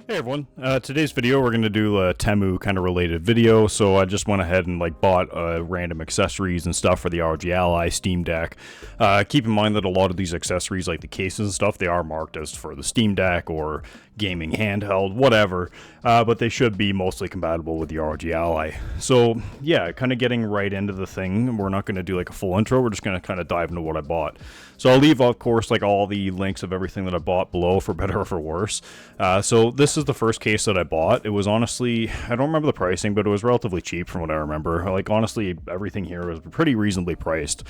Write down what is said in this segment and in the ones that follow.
Hey everyone, today's video we're going to do a Temu kind of related video, so I just went ahead and bought random accessories and stuff for the ROG Ally Steam Deck. Keep in mind that a lot of these accessories like the cases and stuff, they are marked as for the Steam Deck or gaming handheld, whatever, but they should be mostly compatible with the ROG Ally. So yeah, kind of getting right into the thing. We're not going to do like a full intro, we're just going to kind of dive into what I bought. So I'll leave, of course, like all the links of everything that I bought below for better or for worse. So this is the first case that I bought. It was honestly, I don't remember the pricing, but it was relatively cheap from what I remember. Like honestly, everything here was pretty reasonably priced.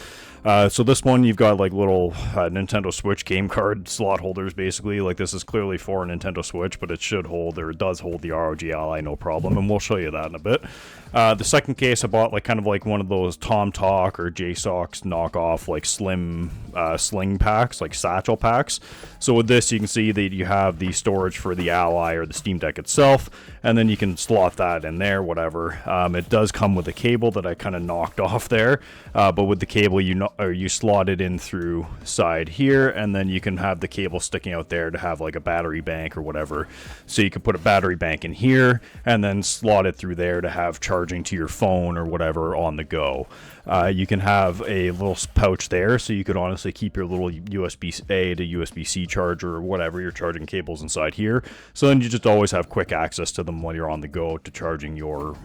So this one, you've got like little Nintendo Switch game card slot holders, basically. Like this is clearly for a Nintendo Switch, but it should hold, or it does hold the ROG Ally, no problem, and we'll show you that in a bit. The second case I bought kind of like one of those Tom Talk or JSOX knockoff like slim sling packs, like satchel packs. So with this you can see that you have the storage for the Ally or the Steam Deck itself, and then you can slot that in there, whatever. It does come with a cable that I kind of knocked off there, but with the cable you slot it in through side here, and then you can have the cable sticking out there to have like a battery bank or whatever. So you can put a battery bank in here and then slot it through there to have charging to your phone or whatever on the go. You can have a little pouch there, so you could honestly keep your little USB-A to USB-C charger or whatever, your charging cables inside here. So then you just always have quick access to them when you're on the go to charging your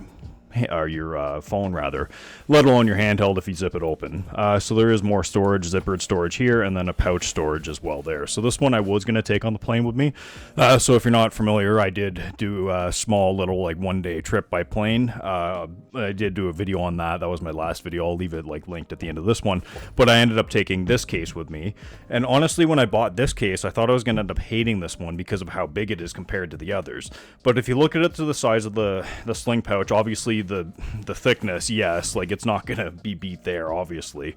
phone rather, let alone your handheld if you zip it open. So there is more storage, zippered storage here, and then a pouch storage as well there. So this one I was going to take on the plane with me. So if you're not familiar, I did do a small little like one-day trip by plane. I did do a video on that. That was my last video. I'll leave it linked at the end of this one. But I ended up taking this case with me. And honestly, when I bought this case, I thought I was going to end up hating this one because of how big it is compared to the others. But if you look at it to the size of the sling pouch, obviously the thickness, yes, it's not gonna be beat there, obviously.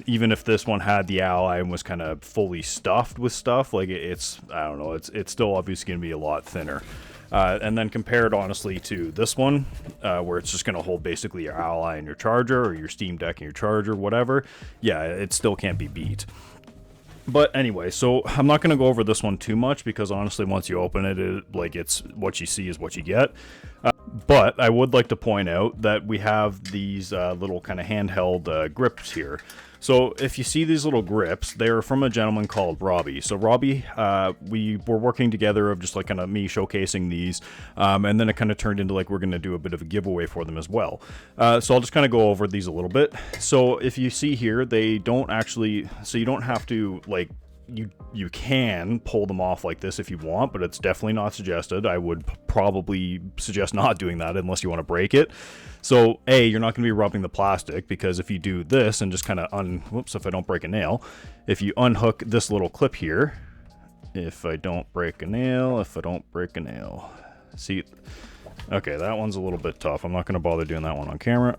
Even if this one had the Ally and was kind of fully stuffed with stuff, it's I don't know, it's still obviously gonna be a lot thinner. And then compared honestly to this one, where it's just gonna hold basically your Ally and your charger, or your Steam Deck and your charger, whatever, yeah, it still can't be beat. But anyway, so I'm not going to go over this one too much because honestly, once you open it, it's what you see is what you get. But I would like to point out that we have these little kind of handheld grips here. So if you see these little grips, they're from a gentleman called Robbie. So Robbie, we were working together of just kind of me showcasing these, and then it kind of turned into we're going to do a bit of a giveaway for them as well. So I'll just kind of go over these a little bit. So if you see here, they don't actually, so you don't have to you can pull them off like this if you want, but it's definitely not suggested. I would probably suggest not doing that unless you want to break it. So A, you're not going to be rubbing the plastic, because if you do this and just kind of whoops, if I don't break a nail, if you unhook this little clip here, if I don't break a nail, see, okay, that one's a little bit tough. I'm not going to bother doing that one on camera.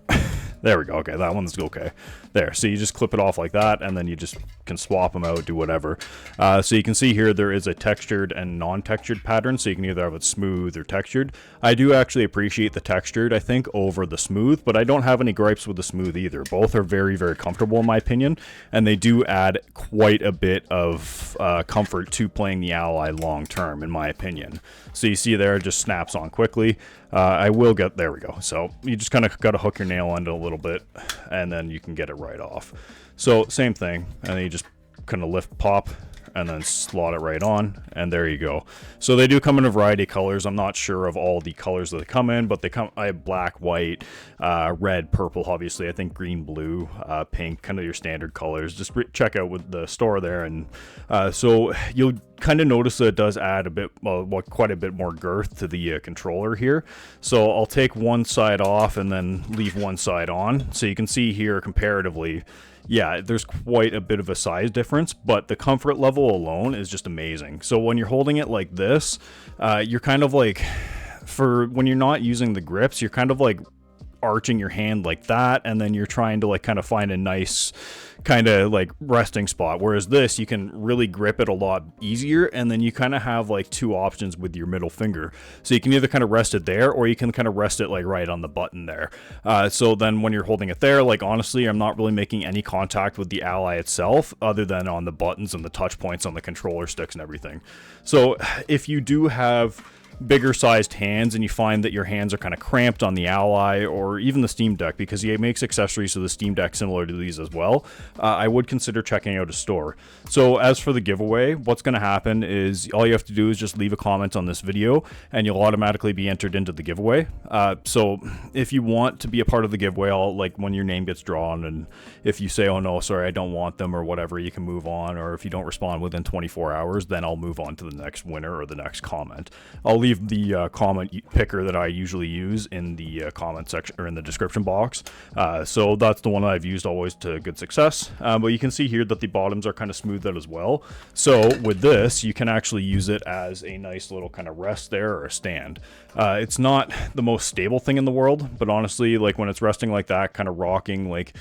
There we go. Okay, that one's okay. There. So you just clip it off like that, and then you just can swap them out, do whatever. So you can see here there is a textured and non-textured pattern, so you can either have it smooth or textured. I do actually appreciate the textured, I think, over the smooth, but I don't have any gripes with the smooth either. Both are very, very comfortable in my opinion, and they do add quite a bit of comfort to playing the Ally long term, in my opinion. So you see there, it just snaps on quickly. There we go. So you just kind of got to hook your nail into a little bit, and then you can get it right off. So same thing, and then you just kind of lift, pop, and then slot it right on, and there you go. So they do come in a variety of colors. I'm not sure of all the colors that they come in, but I have black, white, red, purple, obviously. I think green, blue, pink, kind of your standard colors. Just check out with the store there, and so you'll kind of notice that it does add a bit, quite a bit more girth to the controller here. So I'll take one side off and then leave one side on. So you can see here comparatively, yeah, there's quite a bit of a size difference, but the comfort level alone is just amazing. So when you're holding it like this, you're kind of when you're not using the grips, you're kind of arching your hand like that, and then you're trying to kind of find a nice kind of resting spot, whereas this, you can really grip it a lot easier, and then you kind of have two options with your middle finger. So you can either kind of rest it there, or you can kind of rest it right on the button there. So then when you're holding it there, honestly, I'm not really making any contact with the Ally itself other than on the buttons and the touch points on the controller sticks and everything. So if you do have bigger sized hands and you find that your hands are kind of cramped on the Ally or even the Steam Deck, because he makes accessories to the Steam Deck similar to these as well, I would consider checking out his store. So as for the giveaway, what's going to happen is all you have to do is just leave a comment on this video and you'll automatically be entered into the giveaway. So if you want to be a part of the giveaway, I'll, like, when your name gets drawn, and if you say, oh no, sorry, I don't want them or whatever, you can move on. Or if you don't respond within 24 hours, then I'll move on to the next winner or the next comment. I'll leave the comment picker that I usually use in the comment section or in the description box. So that's the one I've used always to good success. But you can see here that the bottoms are kind of smoothed out as well. So with this, you can actually use it as a nice little kind of rest there or a stand. It's not the most stable thing in the world, but honestly, like when it's resting like that, kind of rocking, like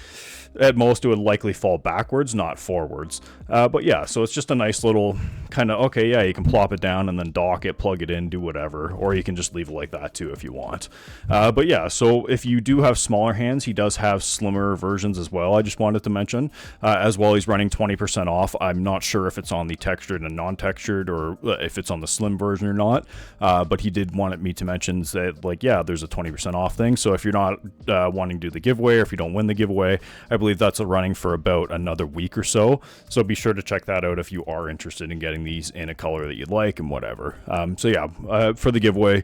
at most it would likely fall backwards, not forwards. But yeah, so it's just a nice little kind of, okay, yeah, you can plop it down and then dock it, plug it in, do whatever, or you can just leave it like that too if you want. But yeah, so if you do have smaller hands, he does have slimmer versions as well. I just wanted to mention, as well, he's running 20% off. I'm not sure if it's on the textured and non-textured or if it's on the slim version or not, but he did want me to mention that, like, yeah, there's a 20% off thing. So if you're not wanting to do the giveaway, or if you don't win the giveaway, I believe that's running for about another week or so. So be sure to check that out if you are interested in getting these in a color that you'd like and whatever. So yeah, for the giveaway,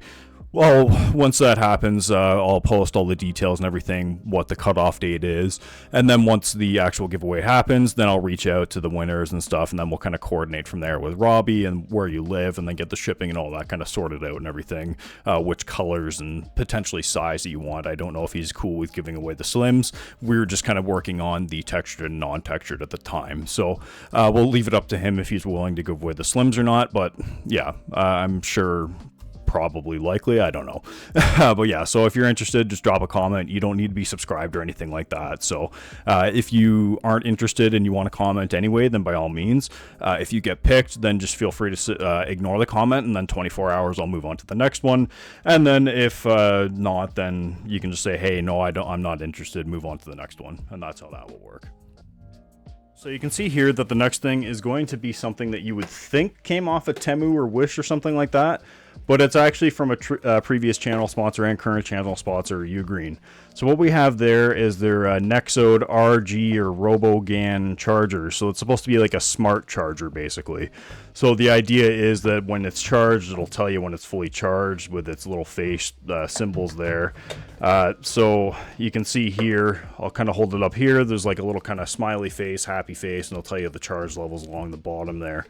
well, once that happens, I'll post all the details and everything, what the cutoff date is. And then once the actual giveaway happens, then I'll reach out to the winners and stuff. And then we'll kind of coordinate from there with Robbie and where you live, and then get the shipping and all that kind of sorted out and everything. Which colors and potentially size that you want. I don't know if he's cool with giving away the slims. We were just kind of working on the textured and non-textured at the time. So we'll leave it up to him if he's willing to give away the slims or not. But yeah, I'm sure, probably, likely, I don't know. But yeah, so if you're interested, just drop a comment. You don't need to be subscribed or anything like that. So if you aren't interested and you want to comment anyway, then by all means. If you get picked, then just feel free to ignore the comment, and then 24 hours I'll move on to the next one. And then if not, then you can just say, hey, no, I'm not interested, move on to the next one. And that's how that will work. So you can see here that the next thing is going to be something that you would think came off of Temu or Wish or something like that, but it's actually from a previous channel sponsor and current channel sponsor, UGreen. So what we have there is their Nexode RG or RoboGAN charger. So it's supposed to be like a smart charger, basically. So the idea is that when it's charged, it'll tell you when it's fully charged with its little face symbols there. So you can see here, I'll kind of hold it up here. There's like a little kind of smiley face, happy face, and it'll tell you the charge levels along the bottom there.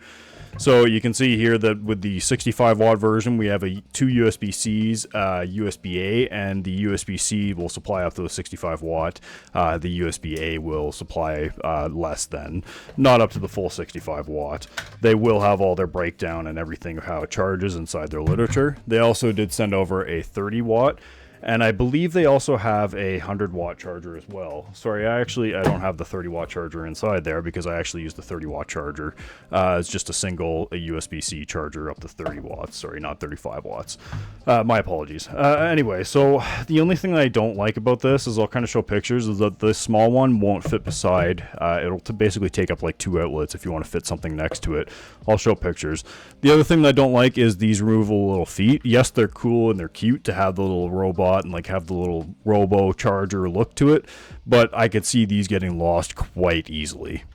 So you can see here that with the 65 watt version, we have two USB-Cs, USB-A, and the USB-C will supply up to the 65 watt. The USB-A will supply less than, not up to the full 65 watt. They will have all their breakdown and everything of how it charges inside their literature. They also did send over a 30 watt. And I believe they also have a 100 watt charger as well. Sorry, I don't have the 30 watt charger inside there because I actually use the 30 watt charger. It's just a USB-C charger up to 30 watts. Sorry, not 35 watts. My apologies. Anyway, so the only thing that I don't like about this is I'll kind of show pictures is that the small one won't fit beside. It'll basically take up like 2 outlets if you want to fit something next to it. I'll show pictures. The other thing that I don't like is these removable little feet. Yes, they're cool and they're cute to have the little robot and like have the little robo charger look to it, but I could see these getting lost quite easily.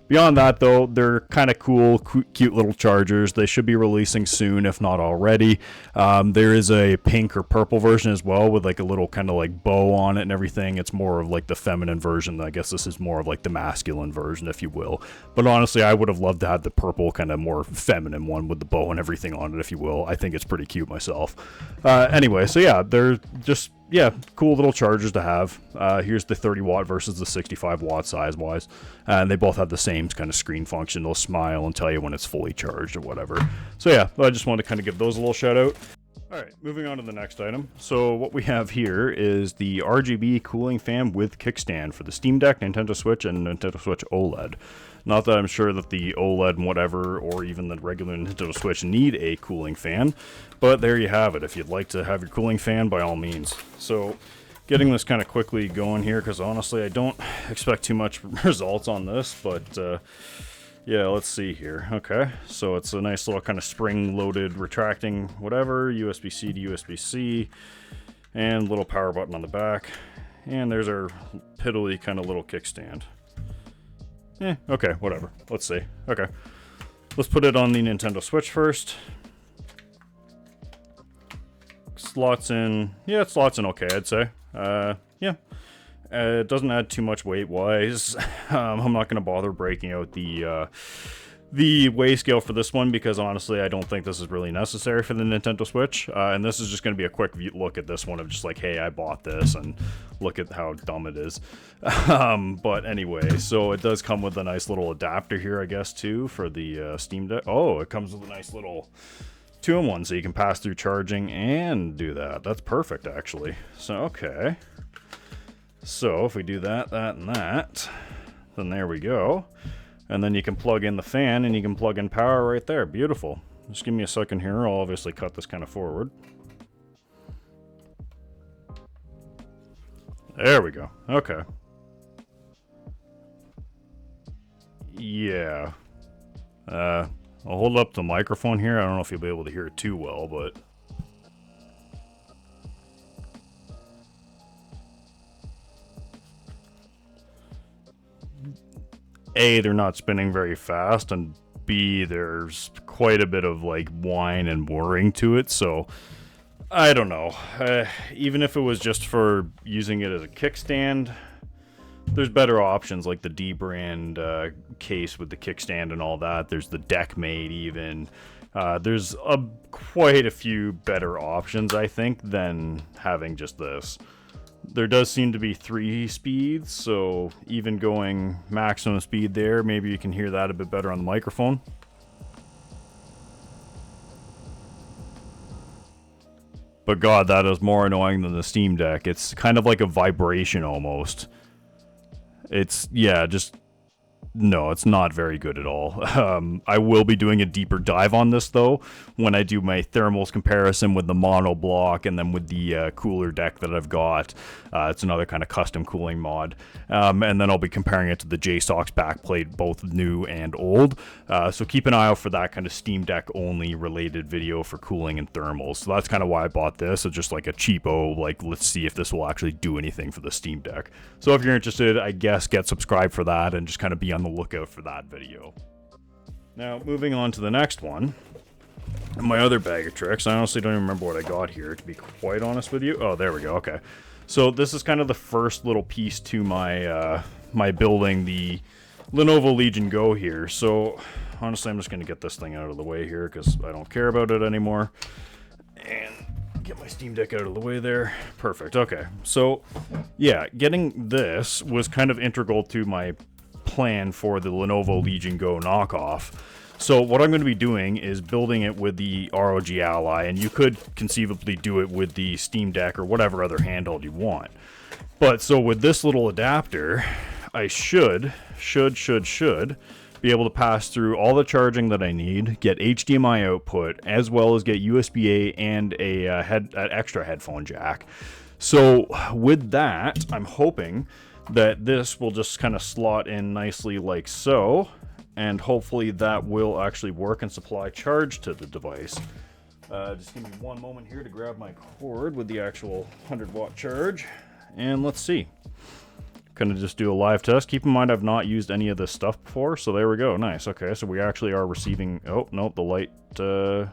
Beyond that, though, they're kind of cool, cute little chargers. They should be releasing soon, if not already. There is a pink or purple version as well with like a little kind of like bow on it and everything. It's more of like the feminine version. I guess this is more of like the masculine version, if you will. But honestly, I would have loved to have the purple kind of more feminine one with the bow and everything on it, if you will. I think it's pretty cute myself. Anyway, so yeah, they're just... yeah, cool little chargers to have. Here's the 30 watt versus the 65 watt size-wise. And they both have the same kind of screen function. They'll smile and tell you when it's fully charged or whatever. So yeah, I just wanted to kind of give those a little shout out. Alright, moving on to the next item. So what we have here is the RGB cooling fan with kickstand for the Steam Deck, Nintendo Switch, and Nintendo Switch OLED. Not that I'm sure that the OLED and whatever, or even the regular Nintendo Switch need a cooling fan, but there you have it. If you'd like to have your cooling fan, by all means. So, getting this kind of quickly going here, because honestly I don't expect too much results on this, but Yeah, let's see here. Okay, so it's a nice little kind of spring-loaded retracting whatever, USB-C to USB-C, and little power button on the back. And there's our piddly kind of little kickstand. Okay, whatever. Let's see. Okay, let's put it on the Nintendo Switch first. Slots in, yeah, it slots in okay, I'd say. Yeah. It doesn't add too much weight-wise. I'm not going to bother breaking out the weigh scale for this one because honestly I don't think this is really necessary for the Nintendo Switch. And this is just going to be a quick look at this one of just like, hey, I bought this and look at how dumb it is. But anyway, so it does come with a nice little adapter here, I guess, too, for the Steam Deck. Oh, it comes with a nice little 2-in-1, so you can pass through charging and do that. That's perfect, actually. So, okay. So if we do that, that, and that, then there we go. And then you can plug in the fan and you can plug in power right there. Beautiful. Just give me a second here. I'll obviously cut this kind of forward. There we go. Okay. Yeah. I'll hold up the microphone here. I don't know if you'll be able to hear it too well, but... A, they're not spinning very fast, and B, there's quite a bit of like whine and whirring to it, so I don't know. Even if it was just for using it as a kickstand, there's better options like the D brand case with the kickstand and all that. There's the deck mate even. There's quite a few better options, I think, than having just this. There does seem to be 3 speeds, so even going maximum speed there, maybe you can hear that a bit better on the microphone. But god, that is more annoying than the Steam Deck. It's kind of like a vibration almost. It's, yeah, just... No, it's not very good at all. I will be doing a deeper dive on this, though, when I do my thermals comparison with the mono block and then with the cooler deck that I've got. It's another kind of custom cooling mod. And then I'll be comparing it to the JSOX backplate, both new and old. So keep an eye out for that kind of Steam Deck only related video for cooling and thermals. So that's kind of why I bought this. It's just like a cheapo, like, let's see if this will actually do anything for the Steam Deck. So if you're interested, I guess get subscribed for that and just kind of be on the lookout for that video. Now, moving on to the next one. My other bag of tricks. I honestly don't even remember what I got here, to be quite honest with you. Oh, there we go. Okay. So this is kind of the first little piece to my my building the Lenovo Legion Go here. So honestly, I'm just going to get this thing out of the way here because I don't care about it anymore. And get my Steam Deck out of the way there. Perfect. Okay. So yeah, getting this was kind of integral to my plan for the Lenovo Legion Go knockoff. So what I'm going to be doing is building it with the ROG Ally, and you could conceivably do it with the Steam Deck or whatever other handheld you want. But so with this little adapter, I should be able to pass through all the charging that I need, get HDMI output, as well as get USB-A and an extra headphone jack. So with that, I'm hoping that this will just kind of slot in nicely like so, and hopefully that will actually work and supply charge to the device. Just give me one moment here to grab my cord with the actual 100-watt charge, and let's see. Gonna just do a live test. Keep in mind I've not used any of this stuff before, so there we go. Nice. Okay, so we actually are receiving... Oh, nope, the light... Oh,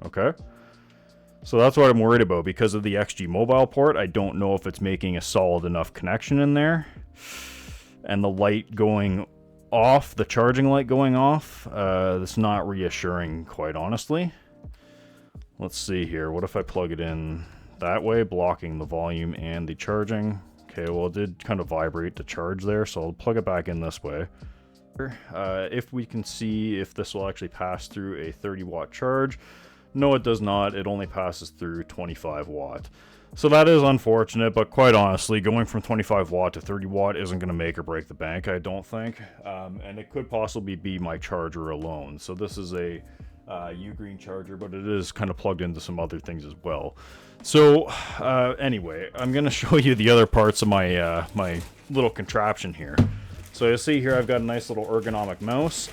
okay. So that's what I'm worried about. Because of the XG mobile port, I don't know if it's making a solid enough connection in there. And the light going off, the charging light going off, that's not reassuring, quite honestly. Let's see here. What if I plug it in that way, blocking the volume and the charging? Okay, well, it did kind of vibrate to charge there, so I'll plug it back in this way. If we can see if this will actually pass through a 30-watt charge. No, it does not. It only passes through 25 watt. So that is unfortunate, but quite honestly, going from 25 watt to 30 watt isn't going to make or break the bank, I don't think. And it could possibly be my charger alone. So this is a UGreen charger, but it is kind of plugged into some other things as well. So anyway, I'm going to show you the other parts of my my little contraption here. So you'll see here I've got a nice little ergonomic mouse,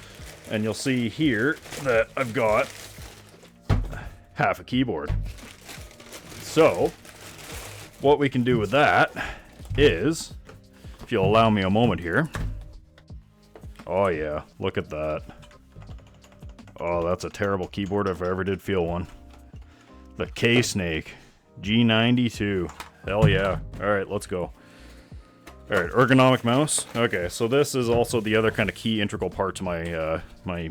and you'll see here that I've got half a keyboard. So what we can do with that is, if you'll allow me a moment here. Oh yeah, look at that. Oh, that's a terrible keyboard if I ever did feel one. The K-Snake G92. Hell yeah. Alright, let's go. Alright, ergonomic mouse. Okay, so this is also the other kind of key integral part to my my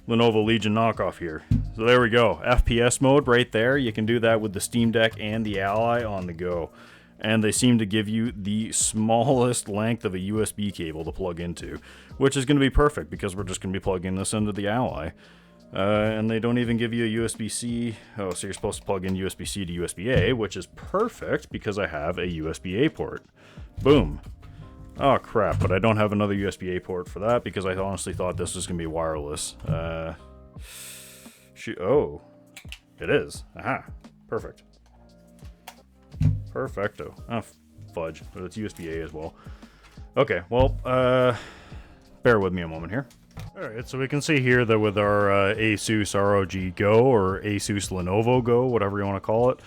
Lenovo Legion knockoff here. So there we go. FPS mode right there. You can do that with the Steam Deck and the Ally on the go. And they seem to give you the smallest length of a USB cable to plug into, which is going to be perfect because we're just going to be plugging this into the Ally. And they don't even give you a USB-C. Oh, so you're supposed to plug in USB-C to USB-A, which is perfect because I have a USB-A port. Boom. Oh, crap, but I don't have another USB-A port for that because I honestly thought this was going to be wireless. Oh, it is. Aha, perfect. Perfecto. Oh, fudge. But it's USB-A as well. Okay, well, bear with me a moment here. Alright, so we can see here that with our Asus ROG Go, or Asus Lenovo Go, whatever you want to call it,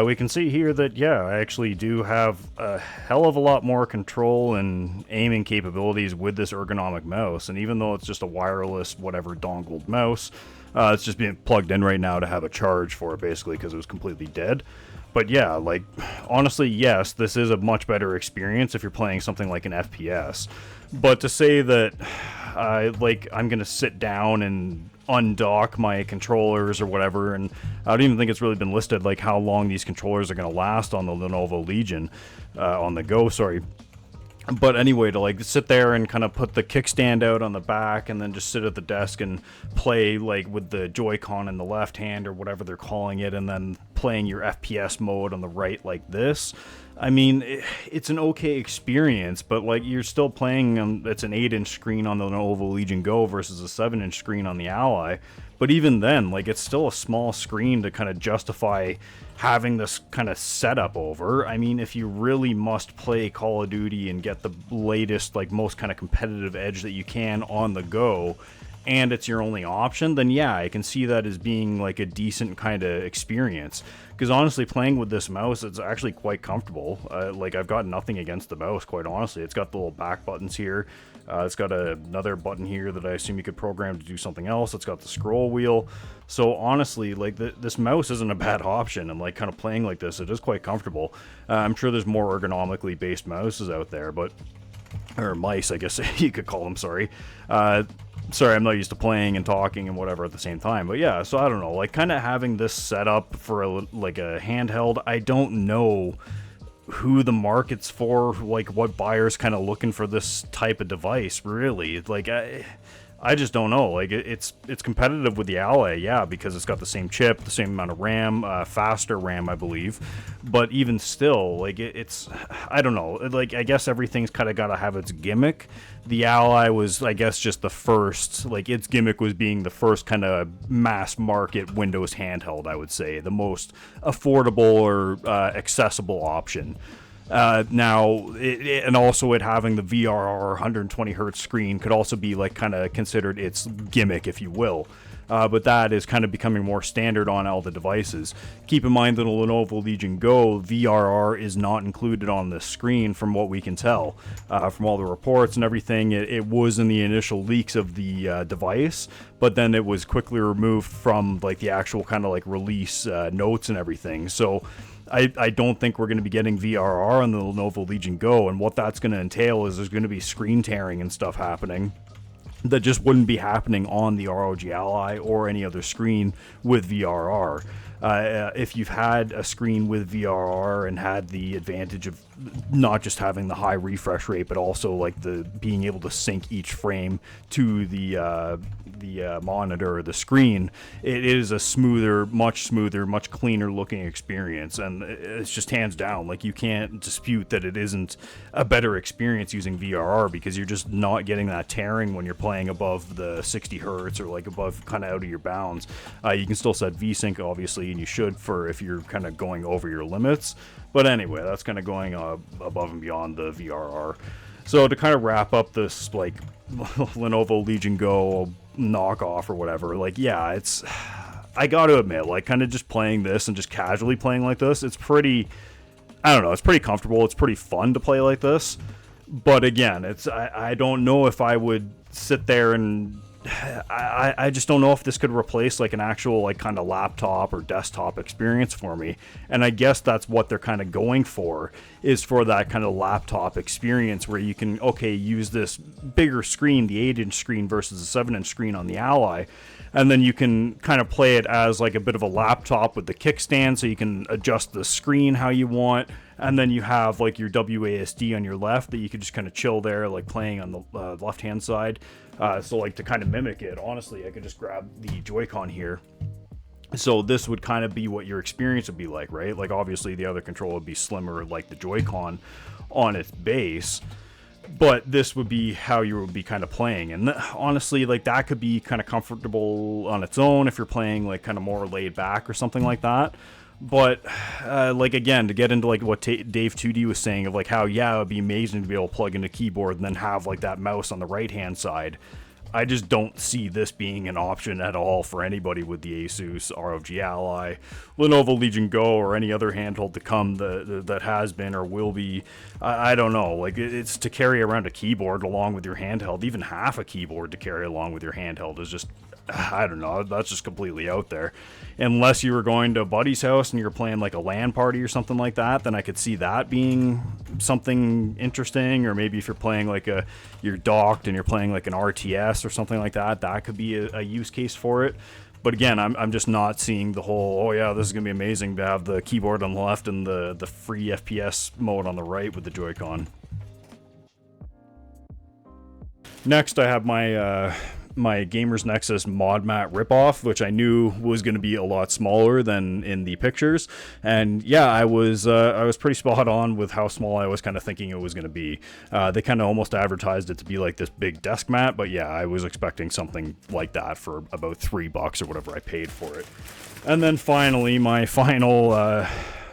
we can see here that, yeah, I actually do have a hell of a lot more control and aiming capabilities with this ergonomic mouse. And even though it's just a wireless, whatever, dongled mouse, it's just being plugged in right now to have a charge for it, basically, because it was completely dead. But yeah, like, honestly, yes, this is a much better experience if you're playing something like an FPS. But to say that, I'm going to sit down and undock my controllers or whatever, and I don't even think it's really been listed, like, how long these controllers are going to last on the Lenovo Legion, on the Go, sorry. But anyway, to like sit there and kind of put the kickstand out on the back and then just sit at the desk and play like with the Joy-Con in the left hand or whatever they're calling it, and then playing your FPS mode on the right like this. I mean, it's an okay experience, but like you're still playing, it's an 8-inch screen on the Lenovo Legion Go versus a 7-inch screen on the Ally. But even then, like, it's still a small screen to kind of justify having this kind of setup over. I mean, if you really must play Call of Duty and get the latest, like, most kind of competitive edge that you can on the go, and it's your only option, then yeah, I can see that as being like a decent kind of experience. Because honestly, playing with this mouse, it's actually quite comfortable. Like, I've got nothing against the mouse, quite honestly. It's got the little back buttons here. It's got another button here that I assume you could program to do something else. It's got the scroll wheel. So honestly, like, this mouse isn't a bad option, and like kind of playing like this, it is quite comfortable. I'm sure there's more ergonomically based mouses out there, but, or mice, I guess you could call them, sorry. Sorry, I'm not used to playing and talking and whatever at the same time. But yeah, so I don't know, like kind of having this set up for like a handheld, I don't know who the market's for, like what buyers kind of looking for this type of device, really. Like, I just don't know. Like, it's competitive with the Ally, yeah, because it's got the same chip, the same amount of RAM, faster RAM, I believe. But even still, like, it's, I don't know. Like, I guess everything's kind of got to have its gimmick. The Ally was, I guess, just the first, like, its gimmick was being the first kind of mass market Windows handheld, I would say. The most affordable or accessible option. Now, and also it having the VRR 120 hertz screen could also be like kind of considered its gimmick, if you will. But that is kind of becoming more standard on all the devices. Keep in mind that the Lenovo Legion Go VRR is not included on this screen from what we can tell. From all the reports and everything, it was in the initial leaks of the device, but then it was quickly removed from like the actual kind of like release notes and everything. So I don't think we're going to be getting VRR on the Lenovo Legion Go, and what that's going to entail is there's going to be screen tearing and stuff happening that just wouldn't be happening on the ROG Ally or any other screen with VRR. If you've had a screen with VRR and had the advantage of not just having the high refresh rate, but also like the being able to sync each frame to the monitor or the screen, it is a smoother, much cleaner looking experience. And it's just hands down, like, you can't dispute that it isn't a better experience using VRR, because you're just not getting that tearing when you're playing above the 60 hertz or like above kind of out of your bounds. You can still set VSync, obviously, and you should, for if you're kind of going over your limits. But anyway, that's kind of going above and beyond the VRR. So to kind of wrap up this like Lenovo Legion Go knockoff or whatever, like, yeah, it's, I gotta admit, like, kind of just playing this and just casually playing like this, it's pretty, I don't know, it's pretty comfortable, it's pretty fun to play like this. But again, it's, I don't know if I would sit there and I just don't know if this could replace like an actual like kind of laptop or desktop experience for me. And I guess that's what they're kind of going for, is for that kind of laptop experience where you can, okay, use this bigger screen, the 8-inch screen versus the 7-inch screen on the Ally, and then you can kind of play it as like a bit of a laptop with the kickstand, so you can adjust the screen how you want. And then you have like your WASD on your left that you can just kind of chill there, like playing on the left hand side. So like to kind of mimic it, honestly, I could just grab the Joy-Con here. So this would kind of be what your experience would be like, right? Like obviously the other controller would be slimmer like the Joy-Con on its base, but this would be how you would be kind of playing. And honestly, like that could be kind of comfortable on its own if you're playing like kind of more laid back or something like that. But like again, to get into like what Dave 2D was saying of like how, yeah, it would be amazing to be able to plug in a keyboard and then have like that mouse on the right hand side, I just don't see this being an option at all for anybody with the Asus ROG Ally, Lenovo Legion Go, or any other handheld to come that has been or will be. I don't know, like it's to carry around a keyboard along with your handheld, even half a keyboard to carry along with your handheld is just, I don't know, that's just completely out there. Unless you were going to a buddy's house and you're playing like a LAN party or something like that, then I could see that being something interesting. Or maybe if you're playing like you're docked and you're playing like an RTS or something like that, that could be a use case for it. But again, I'm just not seeing the whole, oh yeah, this is gonna be amazing to have the keyboard on the left and the free FPS mode on the right with the Joy-Con. Next, I have my Gamers Nexus mod mat ripoff, which I knew was going to be a lot smaller than in the pictures. And yeah, I was pretty spot on with how small I was kind of thinking it was going to be. They kind of almost advertised it to be like this big desk mat, but yeah, I was expecting something like that for about $3 or whatever I paid for it. And then finally, my final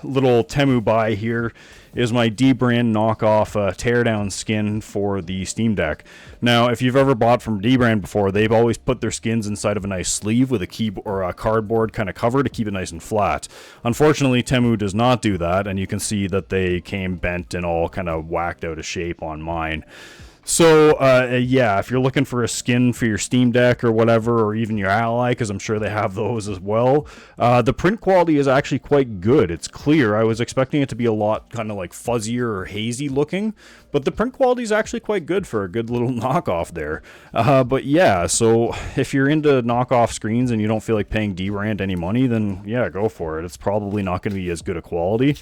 little Temu buy here is my D-Brand knockoff teardown skin for the Steam Deck. Now, if you've ever bought from D-Brand before, they've always put their skins inside of a nice sleeve with a keyboard or a cardboard kind of cover to keep it nice and flat. Unfortunately, Temu does not do that, and you can see that they came bent and all kind of whacked out of shape on mine. So, yeah, if you're looking for a skin for your Steam Deck or whatever, or even your Ally, because I'm sure they have those as well, the print quality is actually quite good. It's clear. I was expecting it to be a lot kind of like fuzzier or hazy looking, but the print quality is actually quite good for a good little knockoff there. But yeah, so if you're into knockoff screens and you don't feel like paying D-Brand any money, then yeah, go for it. It's probably not going to be as good a quality.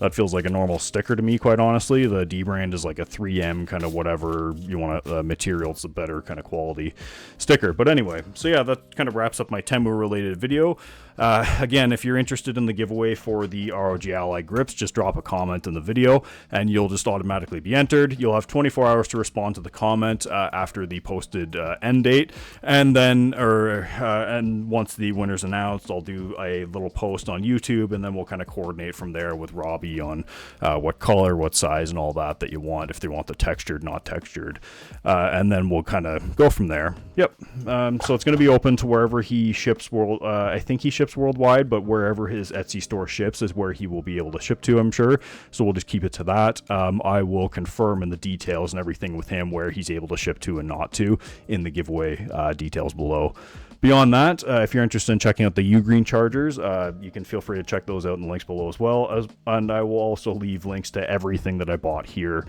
That feels like a normal sticker to me, quite honestly. The D-Brand is like a 3M kind of whatever you want material. It's a better kind of quality sticker. But anyway, so yeah, that kind of wraps up my Temu related video. Again, if you're interested in the giveaway for the ROG Ally grips, just drop a comment in the video and you'll just automatically be entered. You'll have 24 hours to respond to the comment after the posted end date. And then, and once the winner's announced, I'll do a little post on YouTube, and then we'll kind of coordinate from there with Robbie on what color, what size, and all that you want, if they want the textured, not textured. And then we'll kind of go from there. Yep. So it's going to be open to wherever he ships I think he ships worldwide, but wherever his Etsy store ships is where he will be able to ship to, I'm sure. So we'll just keep it to that. I will confirm in the details and everything with him where he's able to ship to and not to in the giveaway details below. Beyond that, if you're interested in checking out the UGreen chargers, you can feel free to check those out in the links below as well. And I will also leave links to everything that I bought here,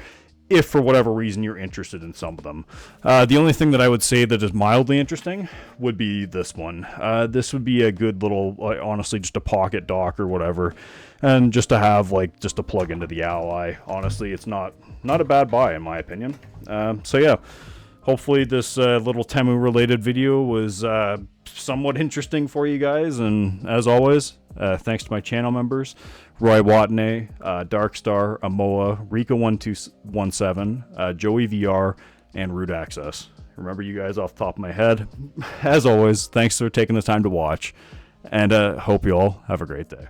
if for whatever reason you're interested in some of them. The only thing that I would say that is mildly interesting would be this one. This would be a good little, honestly, just a pocket dock or whatever, and just to have, like, just to plug into the Ally. Honestly, it's not a bad buy in my opinion. So yeah. Hopefully this little Temu related video was somewhat interesting for you guys, and as always, thanks to my channel members, Roy Watney, Darkstar, Amoa, Rika1217, Joey VR, and Root Access. Remember you guys off the top of my head. As always, thanks for taking the time to watch, and hope you all have a great day.